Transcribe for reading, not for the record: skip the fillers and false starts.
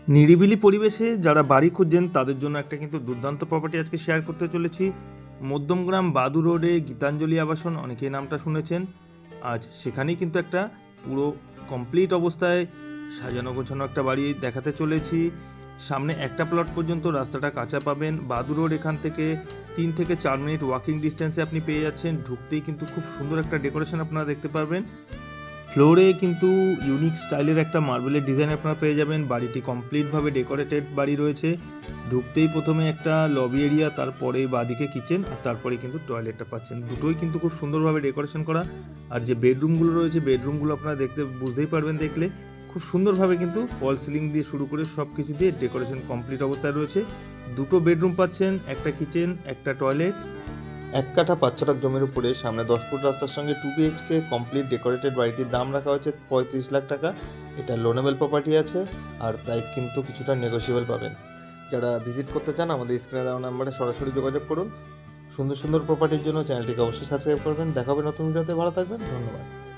নিরিবিলি পরিবেশে যারা বাড়ি খুঁজছেন তাদের জন্য একটা কিন্তু দুর্দান্ত প্রপার্টি আজকে শেয়ার করতে চলেছি। মধ্যমগ্রাম বাদু রোডে গীতাঞ্জলি আবাসন, অনেকেই নামটা শুনেছেন। আজ সেখানেই কিন্তু একটা পুরো কমপ্লিট অবস্থায় সাজানো গোছানো একটা বাড়ি দেখাতে চলেছি। সামনে একটা প্লট পর্যন্ত রাস্তাটা কাঁচা পাবেন। বাদু রোড এখান থেকে 3 থেকে 4 মিনিট ওয়াকিং ডিস্টেন্সে আপনি পেয়ে যাচ্ছেন। ঢুকতেই কিন্তু খুব সুন্দর একটা ডেকোরেশন আপনারা দেখতে পারবেন। ফ্লোরে কিন্তু ইউনিক স্টাইলের একটা মার্বেলের ডিজাইন আপনারা পেয়ে যাবেন। বাড়িটি কমপ্লিটভাবে ডেকোরেটেড বাড়ি রয়েছে। ঢুকতেই প্রথমে একটা লবি এরিয়া, তারপরে বাঁদিকে কিচেন, আর তারপরে কিন্তু টয়লেটটা পাচ্ছেন। দুটোই কিন্তু খুব সুন্দরভাবে ডেকোরেশন করা। আর যে বেডরুমগুলো রয়েছে, বেডরুমগুলো আপনারা দেখতে বুঝতেই পারবেন দেখলে। খুব সুন্দরভাবে কিন্তু ফল সিলিং দিয়ে শুরু করে সব কিছু দিয়ে ডেকোরেশন কমপ্লিট অবস্থায় রয়েছে। দুটো বেডরুম পাচ্ছেন, একটা কিচেন, একটা টয়লেট। 1 কাঠা 5 ছটাক জমির উপরে সামনে 10 ফুট রাস্তার সঙ্গে 2 বিএইচকে কমপ্লিট ডেকোরেটেড বাড়িটির দাম রাখা হয়েছে 35 লাখ টাকা। এটা লোনেবল প্রপার্টি আছে, আর প্রাইস কিন্তু কিছুটা নেগোশিয়েবল পাবেন। যারা ভিজিট করতে চান আমাদের স্ক্রিনে দেওয়া নাম্বারে সরাসরি যোগাযোগ করুন। সুন্দর সুন্দর প্রপার্টির জন্য চ্যানেলটিকে অবশ্যই সাবস্ক্রাইব করবেন। দেখা হবে নতুন ভিডিওতে। ভালো থাকবেন, ধন্যবাদ।